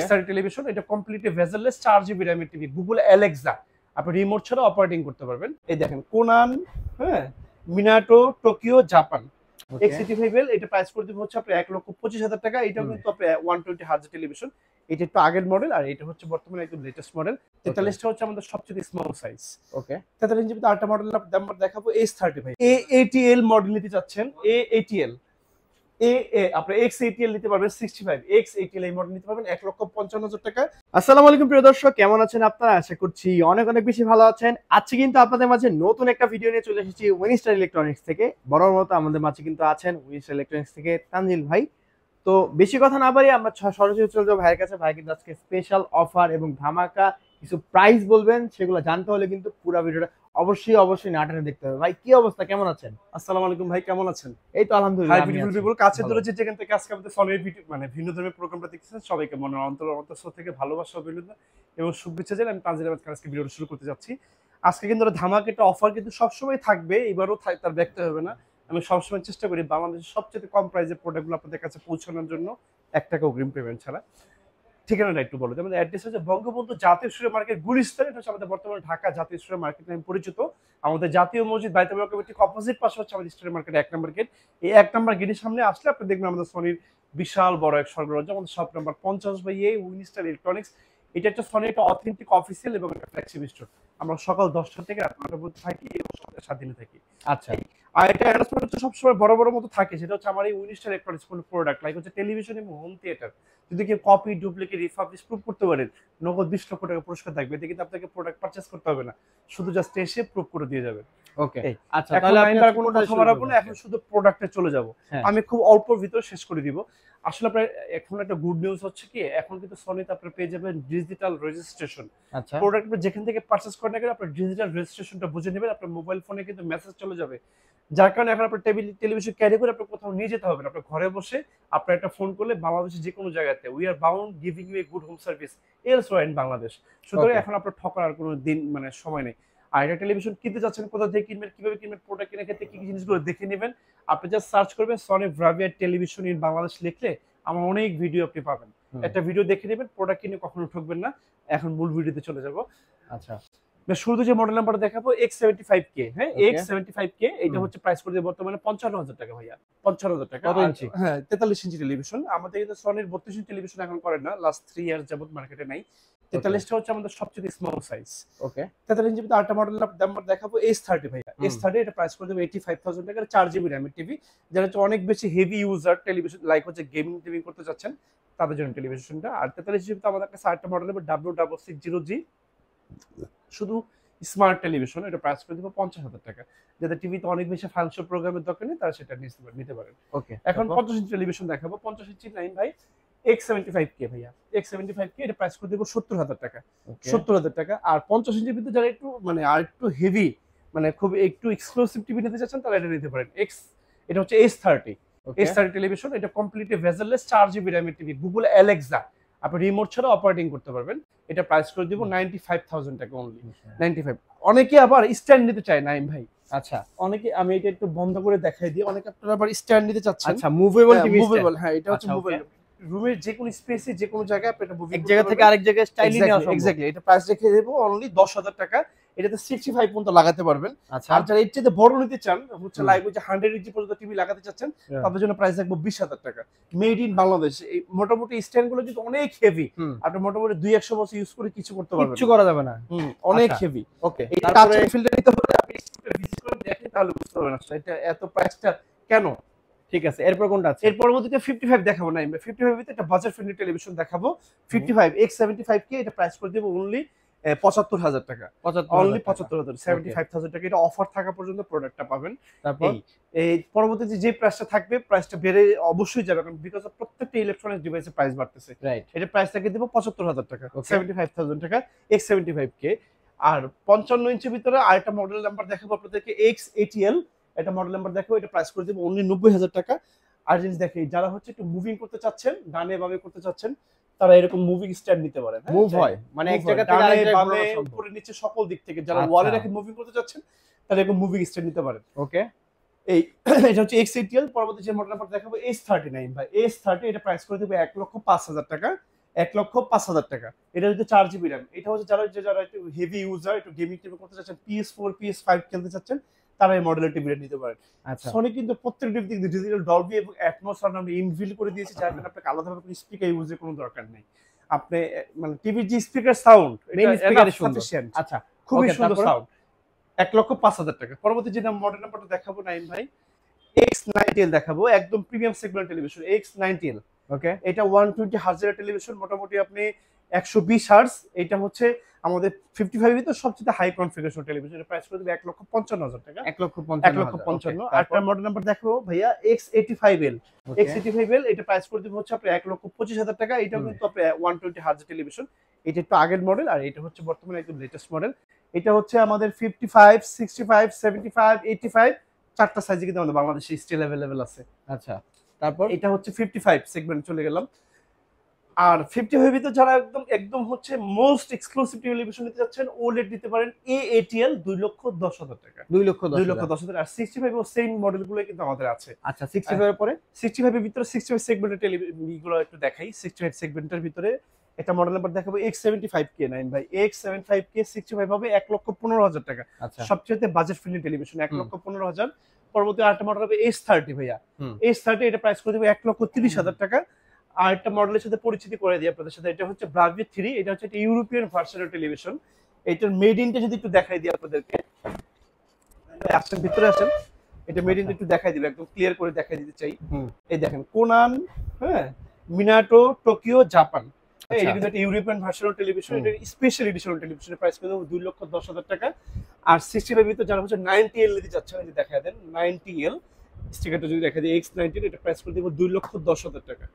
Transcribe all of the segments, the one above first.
S30 television, এটা completely bezelless 4 GB র্যামের TV. Google Alexa আপনি রিমোট ছাড়া অপারেটিং করতে পারবেন। এই দেখেন কোনান, হ্যাঁ, মিনাটো, টোকিও, জাপান। X85L এটা প্রাইস করে দিব হচ্ছে আপনার 1,25,000 টাকা। এটাও কিন্তু আপনার 120 হার্জ টেলিভিশন। এটা একটু আগের মডেল, আর এটা হচ্ছে বর্তমানে একদম লেটেস্ট মডেল। 43টা হচ্ছে আমাদের সবচেয়ে স্মল সাইজ। ওকে, 43 ইঞ্চি ভিতরে আরেকটা মডেল নাম্বার দেখাবো, S30 ভাই। A80L মডেল নিতে চাচ্ছেন, A80L আপনি X80L নিতে পারবেন 65, X80L এই মডেল নিতে পারবেন 1,55,000 টাকা। আসসালামু আলাইকুম প্রিয় দর্শক, কেমন আছেন আপনারা? আশা করছি অনেক অনেক বেশি ভালো আছেন। আজকে কিন্তু আপনাদের মাঝে নতুন একটা ভিডিও নিয়ে চলে এসেছি উইনস্টার ইলেকট্রনিক্স থেকে। বড় মতো আমাদের মাঝে কিন্তু আছেন উইনস্টার ইলেকট্রনিক্স থেকে তানজিল ভাই। তো বেশি কথা না বাড়িয়ে আমরা সরাসরি চলে যাবো ভাইয়ের কাছে। ভাই কিন্তু আজকে স্পেশাল অফার এবং ধামাকা কিছু প্রাইস বলবেন, সেগুলো জানতে হলে কিন্তু পুরো ভিডিওটা অবশ্যই না টেনে দেখতে হবে। ভাই কি অবস্থা, কেমন আছেন? আসসালামু আলাইকুম ভাই, কেমন আছেন? এই তো আলহামদুলিল্লাহ। হাই বিউটিফুল পিপল, কাছে দূরে যেখান থেকে আজকে আমাদের সনের ভিডিও মানে ভিন্ন ধর্মের প্রোগ্রামটা দেখতেছেন, সবাইকে মনের অন্তর থেকে ভালোবাসা, অভিনন্দন এবং শুভেচ্ছা জানাই। আমি তানজিল আহমেদ আজকে ভিডিওটা শুরু করতে যাচ্ছি। আজকে কিন্তু ধামাকা একটা অফার কিন্তু সবসময় থাকবে, এবারও তার দেখতে হবে না। আমি সবসময় চেষ্টা করি বাংলাদেশের সবচেয়ে কম প্রাইসের প্রোডাক্টগুলো আপনাদের কাছে পৌঁছানোর জন্য, 1 টাকা অগ্রিম পেমেন্ট ছাড়া। ঠিকানাটা একটু বলো। আমাদের অ্যাড্রেস হচ্ছে বঙ্গবন্ধু জাতীয় স্টুডিও মার্কেট, গুলিস্তান। এটা হচ্ছে আমাদের বর্তমানে ঢাকা জাতীয় স্টুডিও মার্কেট নামে পরিচিত। আমাদের জাতীয় মসজিদ বাইতুল কমিটির অপোজিট পাশে হচ্ছে আমাদের স্টুডিও মার্কেট 1 নম্বর গেট। এই 1 নম্বর গেটের সামনে আসলে আপনি দেখবেন আমাদের সনির বিশাল বড় এক সরবরাহ, আমাদের shop number 50/A Winstar electronics. এটা একটা সনির একটা অথেন্টিক অফিসিয়াল এবং একটা ফ্ল্যাগশিপ স্টোর। আমরা সকাল 10টা থেকে রাত 9টা পর্যন্ত থাকি এবং সপ্তাহে 7 দিনে থাকি। আচ্ছা, আর এটা অ্যানাউন্সমেন্ট হচ্ছে সবসময় বড় মতো থাকে, সেটা হচ্ছে আমার এই উইনস্টার ইলেকট্রনিক্স কোন প্রোডাক্ট লাইক হচ্ছে টেলিভিশন এবং হোম থিয়েটার যদি কেউ কপি, ডুপ্লিকেট, রিফাবলিশ প্রুফ করতে পারেন, নগদ 20 লক্ষ টাকা পুরস্কার থাকবে। এতে কিন্তু আপনাকে প্রোডাক্ট পারচেজ করতে হবে না, শুধু জাস্ট এসে প্রুফ করে দিয়ে যাবেন। ওকে, আচ্ছা, তাহলে আমি আর কোনো কথা বাড়াবো না, এখন শুধু প্রোডাক্টে চলে যাব। আমি খুব অল্পর ভিতরে শেষ করে দিব। আসলে আপনার এখন একটা গুড নিউজ হচ্ছে কি, এখন কিন্তু সনিতে আপনারা পেয়ে যাবেন ডিজিটাল রেজিস্ট্রেশন। আচ্ছা, প্রোডাক্ট যেখান থেকে পারচেজ করেন না কেন আপনার ডিজিটাল রেজিস্ট্রেশনটা বুঝে নেবেন, আপনার মোবাইল ফোনে কিন্তু মেসেজ চলে যাবে। যার কারণে এখন আপনার টেলিভিশন ক্যারি করে আপনার কোথাও নিয়ে যেতে হবে না, আপনার ঘরে বসে আপনার একটা ফোন করলে বাংলাদেশের যে কোনো জায়গাতে we are bound giving you a good home service elsewhere in Bangladesh. সুতরাং এখন আপনার ঠকার আর কোনো দিন মানে সময় নেই। আর এটা টেলিভিশন কিনতে যাচ্ছেন, কোথা থেকে কিনবেন, কিভাবে কিনবেন, প্রোডাক্ট কেনার ক্ষেত্রে কি কি জিনিসগুলো দেখে নেবেন, আপনি জাস্ট সার্চ করবেন সনি ব্রাভিয়ার টেলিভিশন ইন বাংলাদেশ লিখলে আমার অনেক ভিডিও আপনি পাবেন। একটা ভিডিও দেখে নেবেন, প্রোডাক্ট কিনে কখনো ঠকবেন না। এখন মূল ভিডিওতে চলে যাব। আচ্ছা, শুরুতে যে মডেল নাম্বারটা দেখাবো X75K, হ্যাঁ, X75K এটা হচ্ছে প্রাইস করে দিয়ে বর্তমানে 55,000 টাকা ভাইয়া, 55,000 টাকা। কত ইঞ্চি? হ্যাঁ, 43 ইঞ্চি টেলিভিশন। আমাদের কিন্তু সনির 32 ইঞ্চি টেলিভিশন এখন করে না, লাস্ট 3 ইয়ার্স যাবত মার্কেটে নাই। 43টা হচ্ছে আমাদের সবচেয়ে স্মল সাইজ। ওকে, 43 ইঞ্চি ভিতরে আরেকটা মডেল নাম্বার দেখাবো, S30 ভাইয়া। S30 এটা প্রাইস করে দেব 85,000 টাকা, 4 GB র্যামের টিভি। যারা হচ্ছে অনেক বেশি হেভি ইউজার টেলিভিশন লাইক হচ্ছে গেমিং টিভি করতে যাচ্ছেন তাদের জন্য টেলিভিশনটা। আর 43 ইঞ্চি ভিতরে আমাদের কাছে আরেকটা মডেল হবে W660G, শুধু স্মার্ট টেলিভিশন। এটা প্রাইস করে দিব 50,000 টাকা। যাদের টিভিতে অনেক বেশি ফাংশন প্রোগ্রামের দরকার নেই তারা সেটা নিতে পারেন। ওকে, এখন 50 ইঞ্চি টেলিভিশন দেখাবো। 50 ইঞ্চি নাইন ভাই, X75K ভাইয়া। X75K এটা প্রাইস করে দিব 70,000 টাকা, 70,000 টাকা। আর 50 ইঞ্চির ভিতরে যারা একটু মানে আর একটু হেভি মানে খুব একটু এক্সক্লুসিভ টিভি নিতে চাচ্ছেন তারা এটা নিতে পারেন। এটা হচ্ছে S30 টেলিভিশন। এটা কমপ্লিটলি ভেজেললেস 4 GB র্যামের টিভি। গুগল অ্যালেক্সা আপনি রিমোট ছাড়া অপারেটিং করতে পারবেন। এটা প্রাইস করে দিব 95,000 টাকা অনলি, 95। অনেকে আবার স্ট্যান্ড নিতে চায় নাইম ভাই। আচ্ছা, অনেকে আমি এটা একটু বন্ধ করে দেখাই দিই, অনেকে আপনারা আবার স্ট্যান্ড নিতে চাচ্ছেন। আচ্ছা, মুভেবল টিভি, মুভেবল, হ্যাঁ, এটা হচ্ছে মুভেবল। রুমের যে কোনো স্পেসে যে কোনো জায়গায় আপনি এটা মুভ এক জায়গা থেকে আরেক জায়গায় স্টাইলি নেওয়া সম্ভব। এক্স্যাক্টলি, এটা প্রাইস রেখে দেব অনলি 10,000 টাকা। এটাতে 65 পর্যন্ত লাগাতে পারবেন। আচ্ছা, আর যারা এর চেয়ে বড় নিতে চান হচ্ছে লাইক হচ্ছে 100 ইঞ্চি পর্যন্ত টিভি লাগাতে চাচ্ছেন তাদের জন্য প্রাইস রাখবো 20,000 টাকা। Made in Bangladesh. এই মোটামুটি স্ট্যান্ড গুলো কিন্তু অনেক হেভি, আপনি মোটামুটি 200 বছর ইউজ করে কিছু করতে পারবেন, কিছু করা যাবে না, অনেক হেভি। ওকে, এটা টাচ ফিল্টার নিতে হলে আপনি ভিজিট করে দেখেন তাহলে বুঝতে পারবেন আসলে এটা এত প্রাইসটা কেন। ঠিক আছে, এরপর কোনটা আছে? এর পরবর্তীতে 55 দেখাবো না, 55 এর একটা বাজেট ফ্রেন্ডলি টেলিভিশন দেখাবো। 55 X75K এটা প্রাইস করে দেব অনলি 75,000 টাকা, অনলি 75,000, 75,000 টাকা। এটা অফার থাকা পর্যন্ত প্রোডাক্টটা পাবেন। তারপর এই পরবর্তীতে যে প্রাইসটা থাকবে প্রাইসটা বেড়ে অবশ্যই যাবে, কারণ বিকজ অফ প্রত্যেকটা ইলেকট্রনিক্স ডিভাইসের প্রাইস বাড়তেছে। রাইট, এটা প্রাইসটাকে দেব 75,000 টাকা, 75,000 টাকা X75K। আর 55 ইঞ্চির ভিতরে আরেকটা মডেল নাম্বার দেখাবো আপনাদেরকে, X80L। এটা মডেল নাম্বার দেখো, এটা প্রাইস করে দেব অনলি 90,000 টাকা। আর জিনিস দেখে যারা হচ্ছে একটু মুভিং করতে চাচ্ছেন, ডানে বামে করতে চাচ্ছেন, তারা এরকম মুভিং স্ট্যান্ড নিতে পারেন। মুভ হয় মানে এক জায়গা থেকে আরেক জায়গায় বামে উপরে নিচে সকল দিক থেকে যারা ওয়ালে রেখে মুভিং করতে চাচ্ছেন তারা এরকম মুভিং স্ট্যান্ড নিতে পারেন। ওকে, এই এটা হচ্ছে X80L। পরবর্তী যে মডেল নাম্বার দেখাবো S39 ভাই, S30 এটা প্রাইস করে দেব 1,05,000 টাকা। 1,05,000 টাকা। এটা হচ্ছে 4GB RAM। এটা হচ্ছে যারা একটু হেভি ইউজার, একটু গেমিং টিভি করতে চাচ্ছেন, PS4 PS5 খেলতে চাচ্ছেন, তারা এই মডেলের টিভিটা নিতে পারেন। আচ্ছা সনি কিন্তু প্রত্যেকটা দিক দিয়ে ডিজিটাল ডলবি এবং অ্যাটমস সাউন্ড আমরা ইনবিল্ড করে দিয়েছি, যার কারণে আপনাকে আলাদাভাবে কোনো স্পিকার ইউজের কোনো দরকার নেই। আপনি মানে টিভির যে স্পিকার সাউন্ড, মেইন স্পিকারে সুন্দর। সাফিশিয়েন্ট, আচ্ছা খুবই Okay, সুন্দর তারপরে? সাউন্ড। 1,05,000 টাকা। পরবর্তী যে মডেল নাম্বারটা দেখাবো নাইম ভাই, X90L দেখাবো, একদম প্রিমিয়াম সেগমেন্ট টেলিভিশন X90L। ওকে এটা 120 হার্জের টেলিভিশন, মোটামুটি আপনি 120 হার্জ। এটা হচ্ছে আমাদের 55 তো সবচেয়ে হাই কনফিগারেশন টেলিভিশন। এটা প্রাইস করে দেবে 1,55,000 টাকা। 1,55,000 আরেকটা মডেল নাম্বার দেখো ভাইয়া, X85L। X85L এটা প্রাইস করে দেবে হচ্ছে আপনি 1,25,000 টাকা। এটাও কিন্তু আপনি 120 হার্জের টেলিভিশন। এটা একটু আগের মডেল, আর এটা হচ্ছে বর্তমানে একদম লেটেস্ট মডেল। এটা হচ্ছে আমাদের 55, 65, 75, 85 চারটা সাইজে কিন্তু আমাদের বাংলাদেশে স্টিল अवेलेबल আছে। আচ্ছা তারপর এটা হচ্ছে 55 সেগমেন্ট চলে গেলাম। আর 55 ভিতর যারা একদম একদম হচ্ছে মোস্ট এক্সক্লুসিভ টেলিভিশন নিতে যাচ্ছেন, OLED নিতে পারেন AATL 2,10,000 টাকা। 2,10,000 2,10,000। আর 65 ও সেম মডেলগুলো কিন্তু আমাদের আছে। আচ্ছা 65 এর পরে 65 এর ভিতরে 65 সেগমেন্টের টেলিভিশনগুলো একটু দেখাই। 65 সেগমেন্টের ভিতরে একটা মডেল নাম্বার দেখাবো, X75K 9 ভাই। X75K 65 হবে 1,15,000 টাকা। আচ্ছা সবচেয়ে বাজেট ফ্রেন্ডলি টেলিভিশন 1,15,000। পরবর্তী আরেকটা মডেল হবে S30 ভাইয়া। S30 এটা প্রাইস করে দেবো 1,30,000 টাকা। আর একটা মডেলের সাথে পরিচিতি করে দিই আপনাদের সাথে, এটা হচ্ছে ব্রাভি 3। এটা হচ্ছে একটা ইউরোপিয়ান ভার্সনের টেলিভিশন। এটার মেড ইনটা যদি একটু দেখাই দিই আপনাদেরকে, আসেন ভিতরে আসেন, এটা মেড ইনটা একটু দেখাই দিবে, একদম ক্লিয়ার করে দেখাই দিতে চাই। এই দেখেন, কোনান, হ্যাঁ, মিনাটো, টোকিও, জাপান। এটা কিন্তু একটা ইউরোপিয়ান ভার্সনের টেলিভিশন। এটা স্পেশাল এডিশনাল টেলিভিশনের প্রাইস করে দেবো 2,10,000 টাকা। আর 65 ভিতরে যারা হচ্ছে 90L নিতে চাচ্ছেন, এই যে দেখা দেন 90L স্টিকারটা যদি দেখা দিই, X90, এটা প্রাইস করে দেবো 2,10,000 টাকা।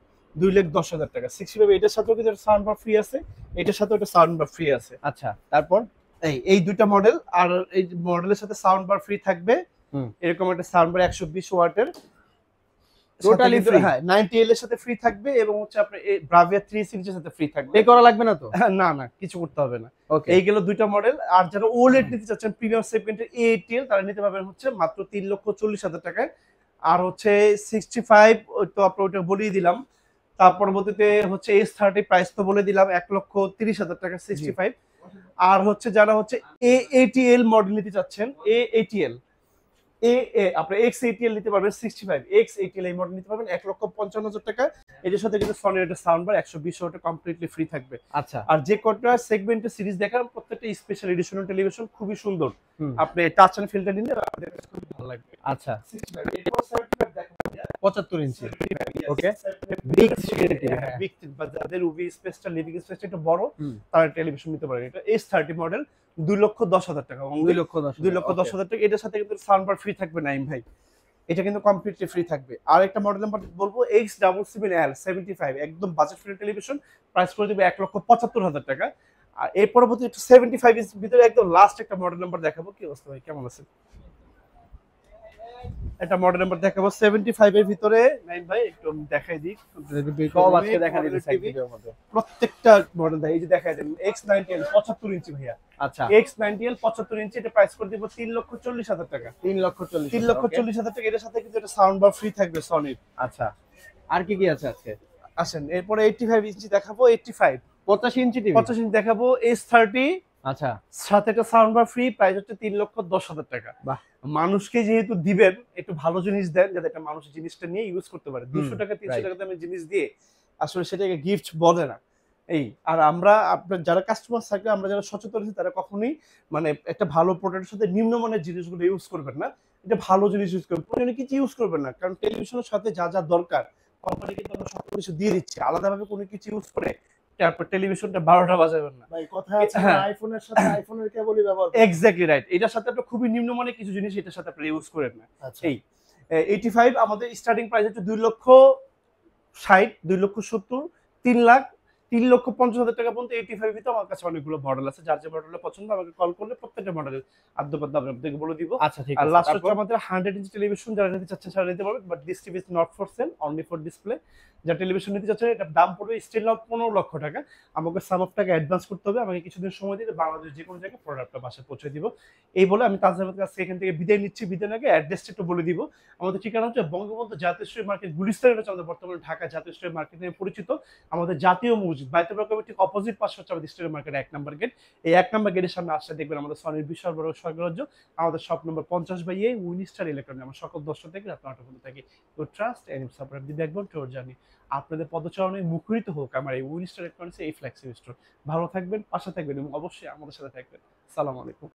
2,10,000 টাকা। 65 এটার সাথেও কিন্তু একটা সাউন্ড বার ফ্রি আছে, এটার সাথেও একটা সাউন্ড বার ফ্রি আছে। আচ্ছা তারপর এই দুইটা মডেল, আর এই মডেলের সাথে সাউন্ড বার ফ্রি থাকবে। এরকম একটা সাউন্ড বার 120 ওয়াটের টোটালি ফ্রি। হ্যাঁ, 90L এর সাথে ফ্রি থাকবে, এবং হচ্ছে আপনার এই ব্রাভিয়া 3 সিরিজের সাথে ফ্রি থাকবে। পে করা লাগবে না তো? না না, কিছু করতে হবে না। ওকে এইগুলো দুইটা মডেল। আর যারা OLED নিতে চাচ্ছেন প্রিমিয়াম সেগমেন্টের AATL, তারা নিতে পারবেন হচ্ছে মাত্র 3,40,000 টাকায়। আর হচ্ছে 65 তো আপনার ওটা বলেই দিলাম। তার পরবর্তীতে হচ্ছে S30 প্রাইস তো বলে দিলাম 1,30,000 টাকা 65। আর হচ্ছে যারা হচ্ছে AATL মডেল নিতে চাচ্ছেন, AATL আপনার X80L নিতে পারবেন 65, X80L এই মডেল নিতে পারবেন 1,55,000 টাকা। এটার সাথে কিন্তু সনির একটা sound bar 120 watt completely free থাকবে। আচ্ছা আর যে কটা সেগমেন্টের সিরিজ দেখালাম, প্রত্যেকটা স্পেশাল এডিশনাল টেলিভিশন, খুবই সুন্দর। আপনি টাচ এন্ড ফিলটা নিলে আপনাদের কাছে খুব ভালো লাগবে। আচ্ছা 65 এরপর 75 দেখাবো 75 inch okay big screen TV, big বা যাদের উভি স্পেসটা, লিভিং স্পেসটা একটু বড়, তারা টেলিভিশন নিতে পারেন। এটা S30 মডেল 2,10,000 টাকা। 2,10,000 টাকা। এটার সাথে কিন্তু সাউন্ড বার ফ্রি থাকবে নাইম ভাই, এটা কিন্তু কমপ্লিটলি ফ্রি থাকবে। আর একটা মডেল নাম্বার বলবো, X77L 75, একদম বাজেট ফ্রেন্ডলি টেলিভিশন, প্রাইস করে দেবে 1,75,000 টাকা। আর এর পরবর্তী একটু 75 ইঞ্চ ভিতরে একদম লাস্ট একটা মডেল নাম্বার দেখাবো। কি অবস্থা ভাই, কেমন আছেন? একটা মডেল নাম্বার দেখাবো 75 এর ভিতরে নাইম ভাই, একটু দেখাই দিই। সব আজকে দেখা দিতেছে এক ভিডিওর মধ্যে। প্রত্যেকটা মডেল দেয়, এই যে দেখাই দেন X90L 75 ইঞ্চি ভাইয়া। আচ্ছা X90L 75 ইঞ্চি, এটা প্রাইস করে দিব 3,40,000 টাকা। 3,40,000 টাকা। এটার সাথে কিন্তু একটা সাউন্ড বার ফ্রি থাকবে সনির। আচ্ছা আর কি কি আছে আজকে? আসেন এরপরে 85 ইঞ্চি দেখাবো, 85 85 ইঞ্চি টিভি। 85 ইঞ্চি দেখাবো S30, আচ্ছা সাথে একটা সাউন্ড বার ফ্রি, প্রাইস হচ্ছে 3,10,000 টাকা। বাহ। মানুষকে যেহেতু দিবেন, একটু ভালো জিনিস দেন, যাতে একটা মানুষ জিনিসটা নিয়ে ইউজ করতে পারে। 200 টাকা 300 টাকা দামের জিনিস দিয়ে আসলে সেটাকে গিফট বলে না। এই আর আমরা আপনার যারা কাস্টমার থাকে, আমরা যারা সচেতন আছি, তারা কখনোই মানে একটা ভালো প্রোডাক্টের সাথে নিম্নমানের জিনিসগুলো ইউজ করবেন না। এটা ভালো জিনিস ইউজ করবেন, প্রয়োজনে কিছু ইউজ করবেন না। কারণ টেলিভিশনের সাথে যা যা দরকার কোম্পানি কিন্তু আমরা সব কিছু দিয়ে দিচ্ছে। আলাদাভাবে কোনো কিছু ইউজ করে তারপর টেলিভিশনটা 12টা বাজাবেন না ভাই। কথা আছে আইফোনের সাথে আইফোনের কেবলই ব্যবহার করুন। Exactly right. এটার সাথে আপনি খুবই নিম্নমানের কিছু জিনিস এটার সাথে আপনি ইউজ করেন না। আচ্ছা এই 85 আমাদের স্টার্টিং প্রাইস হচ্ছে 2,60,000, 2,70,000, 3,00,000, 3,50,000 টাকা পর্যন্ত 85 ভিতরে আমার কাছে অনেকগুলো মডেল আছে। যার যে মডেলটা পছন্দ আমাকে কল করলে প্রত্যেকটা মডেলের আদ্যপাদ্য আমি আপনাদেরকে বলে দিব। আচ্ছা ঠিক আর আছে। লাস্ট হচ্ছে তারপর আমাদের 100 ইঞ্চি টেলিভিশন, যারা নিতে চাচ্ছেন তারা নিতে পারবেন, but this TV is not for sale, only for display. যারা টেলিভিশন নিতে চাচ্ছেন, এটার দাম পড়বে স্টিল নাও 15 লক্ষ টাকা। আমাকে সাম অফ টাকা অ্যাডভান্স করতে হবে, আমাকে কিছুদিন সময় দিলে বাংলাদেশ যে কোনো জায়গায় প্রোডাক্টটা বাসায় পৌঁছে দিব। এই বলে আমি তাজের কাছে এখান থেকে বিদায় নিচ্ছি। বিদায় আগে অ্যাড্রেসটা একটু বলে দিব। আমাদের ঠিকানা হচ্ছে বঙ্গবন্ধু জাতীয় স্ট্রিট মার্কেট, গুলিস্তানে হচ্ছে আমাদের বর্তমানে ঢাকা জাতীয় স্ট্রিট মার্কেট নামে পরিচিত। আমাদের জাতীয় মসজিদ অপোজিট বাইতুল ঠিক অপোজিট পাশে হচ্ছে আমাদের স্টেডিয়াম মার্কেট 1 নম্বর গেট। এই 1 নম্বর গেটের সামনে আসলে দেখবেন আমাদের সনির বিশাল বড় স্বর্গরাজ্য। আমাদের shop number 50/A Winstar electronic. আমরা সকাল 10টা থেকে রাত 9টা পর্যন্ত থাকি। তো trust and support the backbone to our journey. আপনাদের পদচারণে মুখরিত হোক আমার এই উইনস্টার ইলেকট্রনিক্স এই ফ্ল্যাগশিপ স্টোর। ভালো থাকবেন, পাশে থাকবেন এবং অবশ্যই আমাদের সাথে থাকবেন। আসসালামু আলাইকুম।